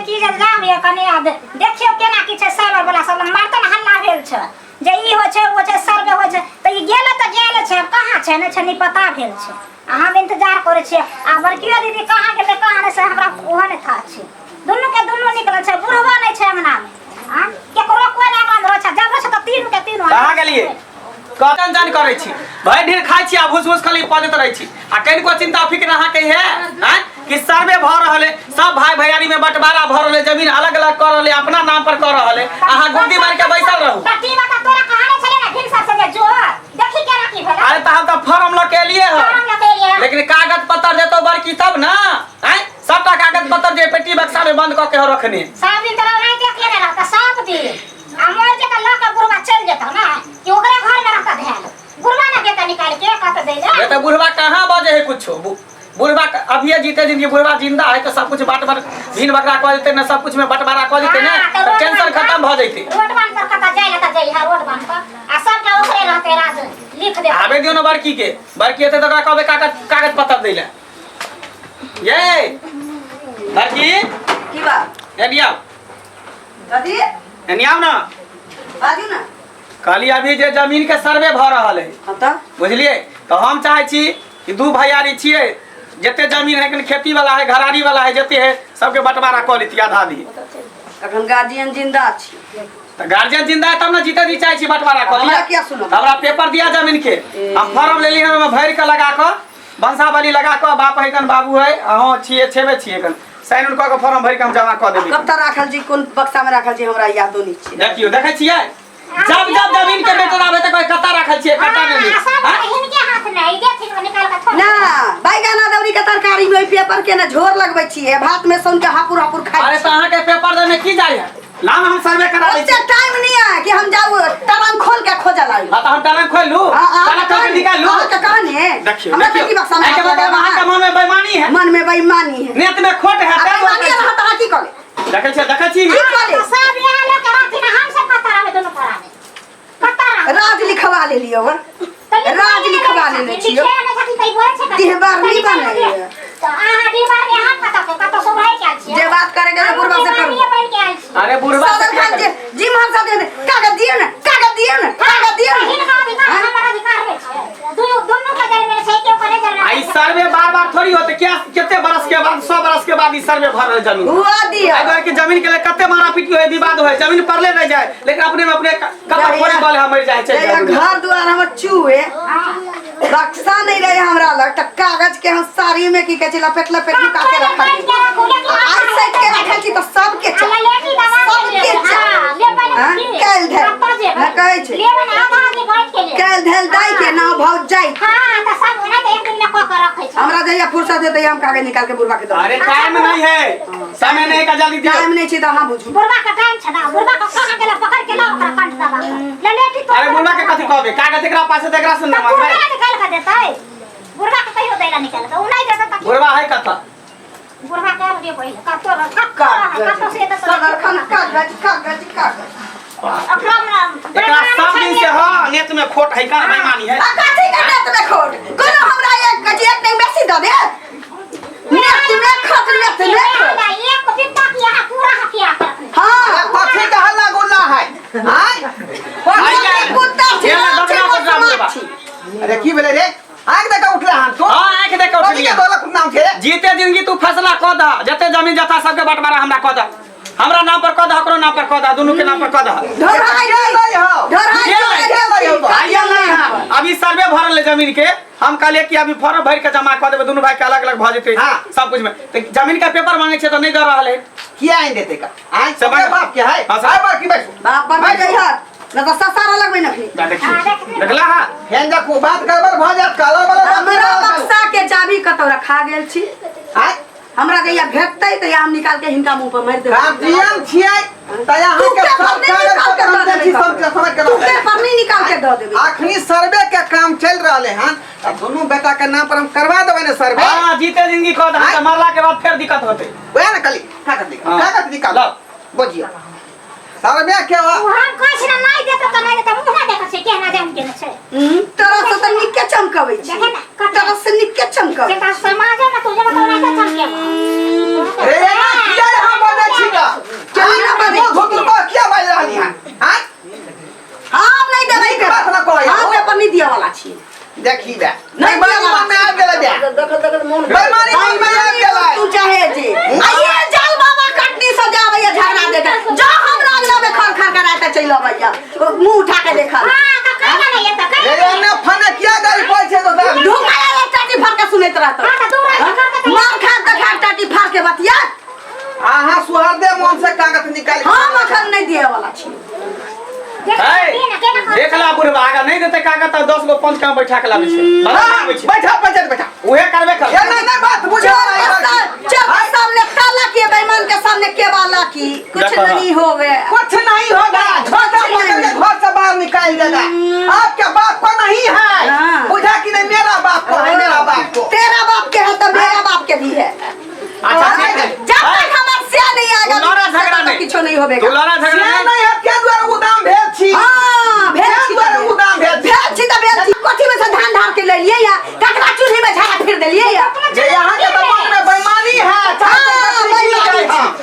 बेटी जे जाबिए कने देखियो केना की छै सर्वे वाला सब मारतन हल्ला भेल छै जे ई हो छै वो छै सर्वे हो छै त ई गेले त गेले छै कहां छै नै छै नै पता भेल छै हम इंतजार करे छियै आ बड़कियो दीदी कहां गेले कहां नै से हमरा ओहो नै था छै दुनु के दुनु निकल छै बुढ़वा नै छै अंगना में हां केकरो कोई ना बंद रह छै जब छै त तीन के तीन कहां गेलिए कतन जान करे छी भाई ढेर खाइ छी आ भूस खाली पदत रहै छी आ कनिको चिंता फिक्र अहाँ के है हैं कि सर्वे भ रहले सब भाई भैयारी में बंटवारा भ रहले जमीन अलग अलग कर रहले अपना नाम पर कर रहले अहाँ गुड्डी मार के बैसल रहू बाकी बात तोरा कहां छले ना फिर सब से जो देखी केना की भेल अरे त हम त फॉर्म ल के लिए हो लेकिन कागज पत्र देतो बड़की तब ना हैं सबटा कागज पत्र जे पेटी बक्सा में बंद क के रखने सब दिन तोरा नहीं देख लेने रहता सब दिन आ मोर जे का लक बुढ़वा चल जेता ना कि ओकरे घर में रहता ध्यान बुढ़वा ना देता निकाल के कत दे जा ये तो बुढ़वा कहां बजे है कुछ बुढ़वा अभी जीते जिंदगी बुढ़वा जिंदा है तो सब कुछ बांट भीन बकरा क देते ना सब कुछ में बंटवारा क देते ना तो टेंशन खत्म भ जइते रोड बांध कर कत जाए त जाई है रोड बांध पर आ सबटा ओकरे रहते राज लिख दे आबे दियो ना बड़की हेते तो कहबे कागज पत्र देले ये बड़की की बात एनिया दादी एनिया ना बाजू ना खाली अभी जे जमीन के सर्वे भ रहल है हां त बुझलिए तो हम चाहे छी कि दू भैयारी छिए जते जमीन है खेती वाला है घरारी वाला है जते है सबके बंटवारा क लेती आधा दी अखन गार्जियन जिंदा छी त गार्जियन जिंदा है तब ना जीते दी चाहे छी बंटवारा क लिया क्या सुनो हमरा पेपर दिया जमीन के हम फॉर्म ले ली हम भर के लगा क वंशावली लगा क बाप है कन बाबू है हां छिए छेबे छिए कन साइन उन क फॉर्म भर के हम जमा क देबी कब तक राखल जी कोन बक्सा में राखल जी हमरा यादो नहीं छी देखियो देखे छिए जब जमीन के बेटर आवे त कोई कता राखल छिए कता नहीं इनके हाथ नहीं देथिन निकाल के छोड़ ना बैगना दौरी के तरकारी में पेपर के ना झोर लगबै छिए भात में सुन के हापुर खाइ अरे त अहाँ के पेपर दे में की जाय है लाम हम सर्वे करा ले उसे टाइम नहीं है कि हम जाऊ तलन खोल के खोजा लाई हां त हम टाइम खोल लू ताला खोल के निकाल लू तो कहने देखियो हमरा की बक्सा में वहां का मन में बेईमानी है मन में बेईमानी है नियत में खोट है बेईमानी रहता की करे देखै छी सब यहाँ ले करा थी ना हम सब पता रहे दोनों परा में पता राज लिखवा ले लियो राज लिखवा ले छियो दिहबार नहीं बने तो आहा दिहबार के हाथ पता सब है क्या छी जे बात करेंगे तो बुढ़वा से करो अरे बुढ़वा से खान जी मान सा दे कागज दियो ना हमारा अधिकार है दोनों का जल में से क्यों करे जल आई सर्वे बार थोड़ी होते क्या कितने बरस के बाद 100 बरस के बाद ई सर्वे भर रहे जमीन हुआ दिया अगर की जमीन के लिए कते मारा पीटी होए विवाद होए जमीन पर ले रह जाए लेकिन अपने में अपने कपड़ फोड़ी वाले हम मर जाए छे घर दुआर हमर चूहे बक्सा नहीं रहे हमरा लग त कागज के हम साड़ी में की कहै छै लपेट लुका के रखल आई सेट के रखल छी त सब के कैल धैल न कहै छै कैल धैल दाई के नाव भौज जाई हां त सब ना एक दिन में क के रखै छै हमरा जहिया फुर्सत है हम कागज निकाल के बुढ़वा के दो अरे टाइम नहीं है समय नहीं का जल्दी दियो टाइम नहीं छै त हां बुझू बुढ़वा का टाइम छ ना बुढ़वा का कहां गेला पकड़ के ला ओकरा कंठ दबा ले लेटी तो अरे बुढ़वा के कथि कहबे कागज एकरा पास एकरा से न मांगबे निकाल के देतै बुढ़वा के कहियो दैला निकाल के उ नहीं देता त बुढ़वा है कथा बुढ़वा के दे पहिले कतो से त कागज एकरा सब दिन से हां नेत में खोट है का बेईमानी है आ कथि के नेत में खोट कोनो हमरा एक गजियत नहीं बेसी द दे नेत में खोट एक पिता की यहां पूरा हकिया हां कथि का हल्ला गुल्ला है हां कुत्ता अरे की भेले रे आंख देख उठला हन तो हां आंख देख उठलिया बोलक नाम छे जीते जिंदगी तू फैसला क द जते जमीन जता सबके बंटवारा हमरा क द हमरा नाम पर क द ओकरो नाम पर क द दोनों के नाम पर क द आइया नहीं हां अभी सर्वे भरल है जमीन के हम कहले कि अभी फॉर्म भर के जमा क देबे दोनों भाई के अलग अलग भ जेते सब कुछ में तो जमीन का पेपर मांगे छे तो नहीं दे रहल है किया इन देते का आय सब बाप के है हां साहब बाप की बैठ बाप पर गई है न तो ससारा लगबे न देखिए देखला हां हेन जा को बात करबर भ जात काला वाला हमरा बक्सा के चाबी कतो रखा गेल छी आय हमरा के या भेटतै त हम निकाल के हिनका मुंह पर मार देब काम दियम छियै त यहाँ के सब कागज सब समझ के तू पेपर नहीं निकाल के दे देबे आखनी सर्वे के काम चल रहले हन त दोनों बेटा के नाम पर हम करवा देबे ने सर्वे हां जीते जिंदगी क द मरला के बाद फिर दिक्कत होते ओए न कली कागज निकाल बुझिया सर्वे के हम कुछ ना नहीं देता त नहीं देता मुंह ना देखा से केना जान के छै तरह से त निक्के चमकबै छी देखे ना तरह से निक्के चमकबै जेता समाज में तू जब तोरा के चमके रे किया हम बोले छी का वाला छी देख ला बुढ़वा आगा नहीं देते कागज तो 10 गो पंच काम बैठा के लाबे छे बैठा पंचायत बैठा उहे करबे कर ये नहीं बात बुझो चल सामने काला की बेईमान के सामने के वाला की कुछ नहीं होवे कुछ नहीं होगा छोटा घर से बाहर निकाल देगा आपके बाप को नहीं है बुझा कि नहीं मेरा बाप को है मेरा बाप को तेरा बाप के है तो मेरा बाप के भी है अच्छा ठीक है जब तक हमार से नहीं आएगा लड़ा झगड़ा नहीं कुछ नहीं होवे तू लड़ा झगड़ा नहीं नहीं है के द्वारा उदाम भेज छी हां भेज द्वारा उदाम भेज भेज छी त भेज छी कोठी में से धान ढार के ले लिए या ककरा चूल्ही में झाड़ा फिर देलिए या जे यहाँ के दबाव में बेईमानी है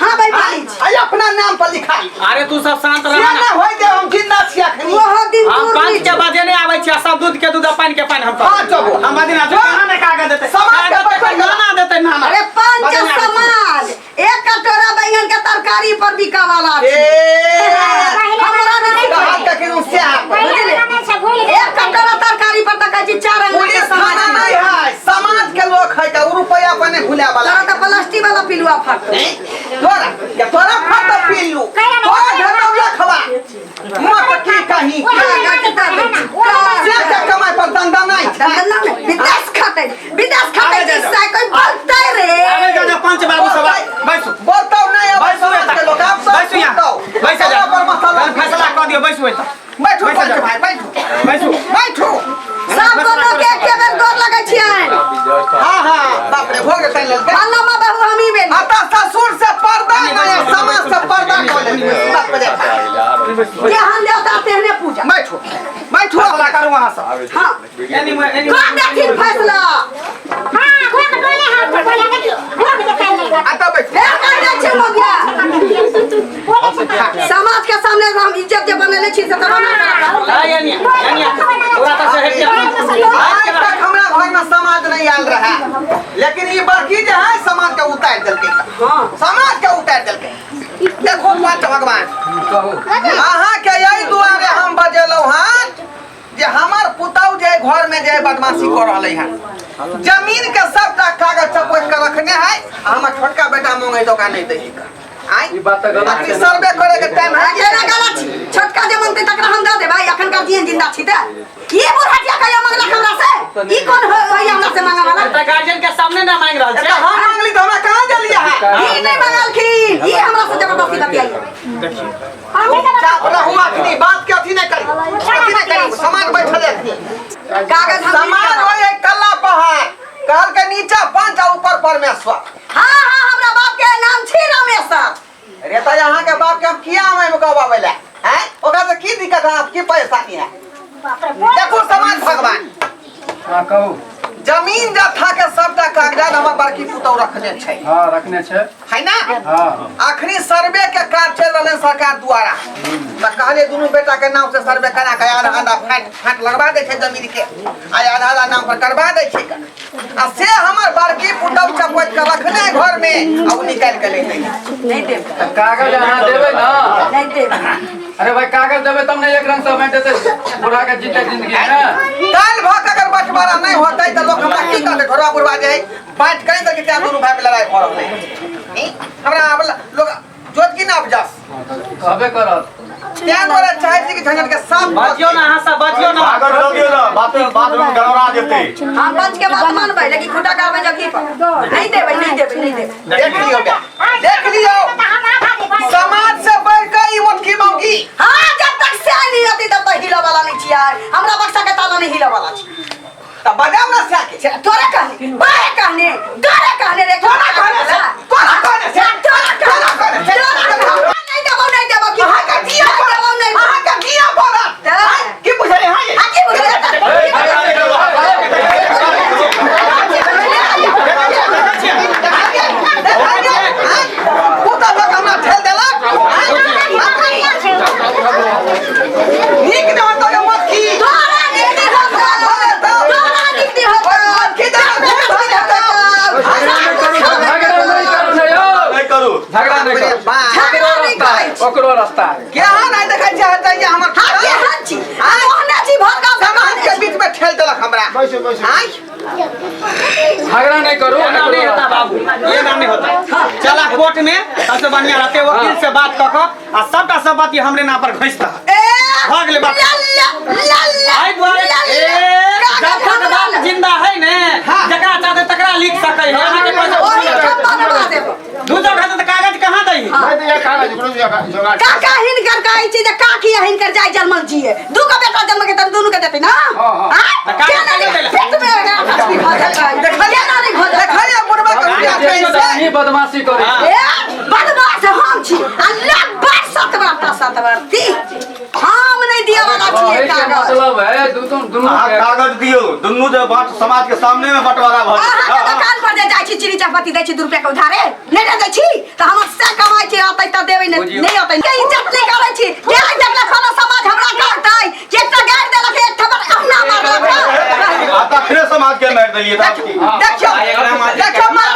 हां बेईमानी आई अपना नाम पर लिखाई अरे तू सब शांत रह ना ना होई दे हम जिंदा छी अखनी वो दिन हम दूर पाँच के बजे नहीं आवे छी सब दूध के दूध पानी के पानी हम हाँ, चलो। हम बदी ना कहां ने कागज देते समाज के बच्चा ना देते ना ना अरे पांच समाज एक कटोरा बैंगन के तरकारी पर बिका वाला हमरा नहीं कहा के किनु से एक कटोरा तरकारी पर तक जी 4 अंगना के पुलिस समाज थाना नहीं है समाज के लोग है का रुपया अपने भुला वाला तोरा तो प्लास्टिक वाला पिलुआ फट तोरा फट पिल्लू तोरा घरम रखवा मत की कहीं से के कमाई पर धंधा नहीं है विदेश खाते जिससे कोई बोलते रे अरे गाना पंच बाबू सब बैसो बोलता नहीं अब समाज के लोग आप सब बैसो यहाँ बैठ जा पर मसाला फैसला कर दियो बैसो बैठो पंच भाई बैठो बैसो बैठो सब दोनों के एक बेर गोर लगै छियन हां बाप रे हो गए तैन लोग अल्लाह मा बहू हमी बेल आता ससुर से पर्दा नहीं समाज से पर्दा कर ले बाप रे जे हम देवता तेहने पूजा बैठो बैठो फैसला करू वहां से हां एनी कौन देखी फैसला आता बैठो हे कहै छै मोगिया समाज के सामने हम इज्जत जे बनले छी से तब यानी पूरा तो शहर के आज तक हमरा घर में समाज नहीं आल रहा लेकिन ये बड़की जो है समाज के उतार देलके हां समाज के उतार देलके देखो पंच भगवान अहाँ के यही दुआरे हम बजेलौ हां जे हमर पुतौ जे घर में जे बदमाशी कर रहलै है जमीन के सबटा कागज चपोट के रखने है हमर छोटका बेटा मांगे तो का नहीं दे आई ई बात त गलत बाकी सर्वे करे के टाइम है केना गलत छी छोटका जे मनते तकरा हम दे भाई अखन का जीवन जिंदा छी त ये बुढ़ाटिया का मंगला हमरा से ई कौन होय हमरा से मांगा वाला तो गार्जियन के सामने ना मांग रहल तो छै हम मांगली तो हमरा कहां जलिया है ई नहीं मंगलखिन ई हमरा से जबरदस्ती बतियाई चाप रहू अखनी बात के अथी नहीं करी समाज बैठल अखनी कागज हम समाज होय कल्ला पहाड़ काल के नीचा पंच आ ऊपर परमेश्वर हां हां हमरा बाप के नाम छी रमेश्वर अरे तो यहाँ के बाप के हम किया में कहबावे ले हैं ओकरा से की दिक्कत है आपकी परेशानी है देखो समाज भगवान हां कहू जमीन जथा के सबटा कागजात हमर बड़की पुतौ रखने छै हां रखने छै है ना हां अखनी सर्वे के काज चल रहले सरकार द्वारा त कहले दुनु बेटा के नाम से सर्वे करा के आधा आधा फाट लगवा दे छै जमीन के आधा आधा नाम पर करवा दे छै आ से हमर बड़की पुतौ चपोट के रखने घर में आ उ निकाल के ले गई नहीं देब त कागज अहाँ देबै ना नहीं देब अरे भाई कागज देबै तब ने एक रंग से बैठे ते बुढ़ा के जीते जिंदगी है ना काल भक अगर बंटवारा नहीं होतै त लोग हमरा की कहते घरवा बुढ़वा जे बात कहीं तक के दोनों भाई में लड़ाई हो रहलै हमरा लोग जोत की ना उपजस कहबे करत त्या द्वारा चाहे छी कि झंझट के साफ बजियो ना हां सब बजियो ना अगर लगियो ना बात में गड़बड़ा जेते हम पंच के बात मानबै लेकिन खुटा करबै जकी पर नहीं देबै नहीं देबै नहीं देबै देख लियो बे देख लियो समाज से बढ़ के ई मुट्ठी मौगी हां जब तक से नहीं होती तब तक हिला वाला नहीं छी यार हमरा बक्सा के ताला नहीं हिला वाला छी त बजाव ना से के तोरा कहने बाय कहने तोरा कहने रे तोरा कहने तोरा कहने तोरा कहने नहीं देबो कि अहाँ का दिया देबो नहीं अहाँ का दिया बोलत की बुझले हां आगे बुझले पुता लोग हमरा ठेल देलक नीक न होतो के मत की तोरा निकली होता तोरा निकली होता की दा झगड़ा नहीं करू झगड़ा नहीं करू नहीं करू झगड़ा नहीं करू ओकरो रास्ता क्या नहीं देखै छै हटै हमर हां के हां छी आ ओहने छी भरका समाज के बीच में ठेल देलक हमरा बैसो बैसो आई झगड़ा नहीं करू ये नाम नहीं होता बाबू ये नाम नहीं होता चला कोर्ट में सबसे बढ़िया रहते वकील से बात कऽ कऽ आ सबटा सब बात ये हमरे नाम पर घोष दह भाग ले बात आई दुआरे जब तक बात जिंदा है ने जकरा चाहते तकरा लिख सकै है अहाँ के पैसा दू जगह से कागज कहां दई मैं तो ये कागज गुरु जोगाड़ काका हिनकर कहै छी जे काकी हिनकर जाय जन्मल छिए दू का बेटा जन्म के त दुनू के देते ना हां केना नहीं पेट में देखलिए ना नहीं भोज देखलिए बुढ़बा ये बदमाशी करे बदमाश हम छी अल्लाह बार सतवर्ती हम नहीं दिया वाला छिए कागज मतलब है दोनों कागज दियो दुन्नू जे बात समाज के सामने में बंटवारा भ अहाँ दुकान पर जे जाइ छी चीनी चाहपत्ती दै छी 2 रुपया के उधारे नहीं दै छी त हमर से कमाई छी आतै त देबै नहीं आतै के इज्जत नहीं करै छी के देखला खाना समाज हमरा करतै जे एकटा गाड़ देलक एक थप्पड़ अपना मारलक आता फिर समाज के मार देलिए देखो मार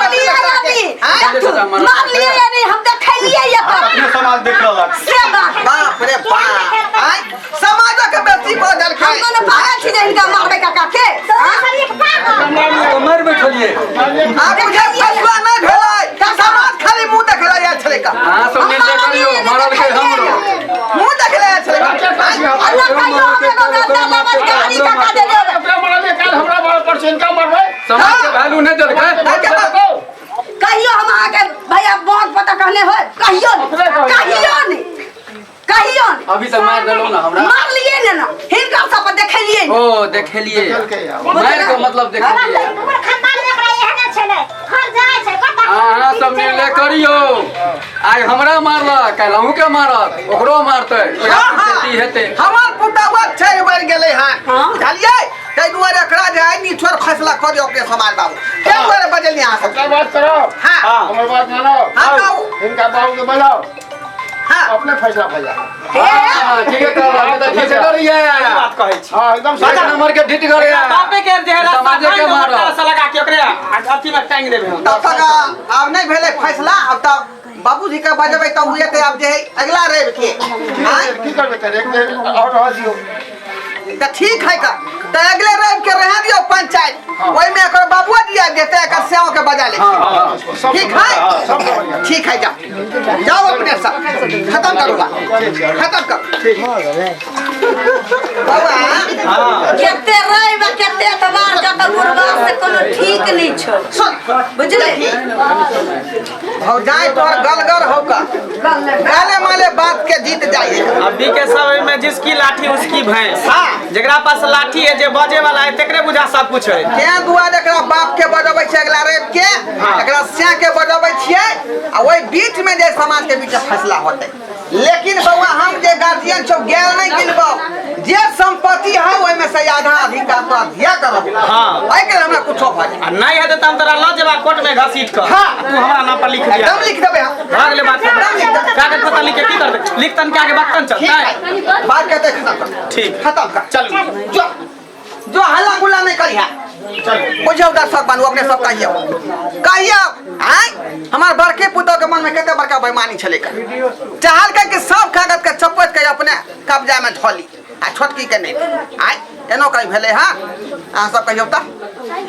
लिए यानी हम देखलिए ये अपने समाज देख रहलक से बाप रे बाप आई समाज के बेटी बदल के हम कोन पागल छी जे इनका मारबे काका के मर बैठलिए आप मुझे फैसला न भेलै समाज खाली मुंह देखला यार छले का हां सब मिलके करियो मारल के हमरो मुंह देखला यार छले का अल्लाह कहियो हमें गंदा लमज गाड़ी काका दे देबे अपना मरले काल हमरा बड़ पर से इनका मरबै समाज के वैल्यू नहीं देल के कहियो हम आके भैया बहुत पता कहले हो कहियो नहीं अभी तक मार देलो ना हमरा मार लिए ने ना हिनका सब देखलिए ओ देखलिए मार के मतलब देखलिए हमर खानदान में एकरा एहने छले हर जाय छै कत हां सब मिलके करियो आज हमरा मारला काल अहू के मारत ओकरो मारतै खेती हेते हमर पुतवा छै मर गेलै हां बुझलिए तै दुआरे एकरा जे है निछोर फैसला करियो अपने समाज बाबू तै दुआरे बजलिए अहाँ सब क्या बात करो हां हमर बात मानो हां इनका बाबू के बुलाओ हां अपने फैसला भैया हां ठीक है कर रहा तो ठीक करिए बात कहै छी हां एकदम सात नंबर के ठीक करिए बापे के जे है समाज के मारो साला लगा के ओकरे अथी में टांग देबे हम तब तक अब नहीं भेले फैसला अब तब बाबूजी के बजबै तब हुए ते अब जे है अगला रवि के हां की करबे करे एक दिन और रह दियो त ठीक है का त अगले रवि के रह दियो पंचायत ओइ में एकर बाबूआ दिया देते एकर सेवा के बजा ले ठीक है ठीक है जाओ अपने सब खत्म करो बा खत्म कर बाबा हां केते रही बा केते तबार जत गुरबास से कोनो ठीक नहीं छ सुन बुझले हो जाए तो गलगर होगा गाले माले बात के जीत जाइए अभी के समय में जिसकी लाठी उसकी भैंस हां जेकरा पास लाठी है जे बजे वाला है तेकरे बुझा सब कुछ है के दुआरे एकरा बाप के बजबै छै अगला रेप के एकरा स्या के बजबै छियै आ ओइ बीच में जे समाज के बीच फैसला होतै लेकिन बउआ हम जे गार्जियन छौ गेल नहीं गिनबो जे संपत्ति है ओइ में से आधा अधिकार तो दिया करब हां ओइ के हमरा कुछो भ जाय आ नहीं है तो हम तोरा ल जेबा कोर्ट में घसीट कर हाँ। तू हमरा नाम पर लिख दिया एकदम लिख देबे हम भाग ले बात कागज पत्ता लिख के की करबे लिख तन के आगे बक्तन ठीक चलता है बात कहते खत्म कर ठीक खत्म कर चल जो जो हल्ला गुल्ला नहीं करिया बुझो दर्शक बनू अपने सब कहियो आय हमार बड़के पुतों के मन में कते बड़का बेईमानी छले का चाहल के कि सब कागज के चपट के अपने कब्जा में धोली आ छोटकी के नहीं आय एनो कहीं भेले हां आ सब कहियो त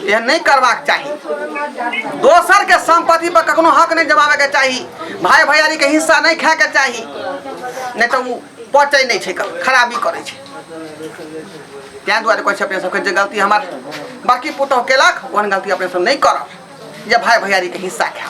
ये नहीं करबाक चाहिए दोसर के संपत्ति पर कखनो हक नहीं जमावे के चाहिए भाई भैयारी के हिस्सा नहीं खाए के चाहिए नहीं तो वो पचै नहीं छे खराबी करे छे त्या दुआरे कोई अपने सबके जे गलती हमार बाकी पुतोह केलक ओहन गलती अपने सब नहीं करब जे भाई भैयारी के हिस्सा खा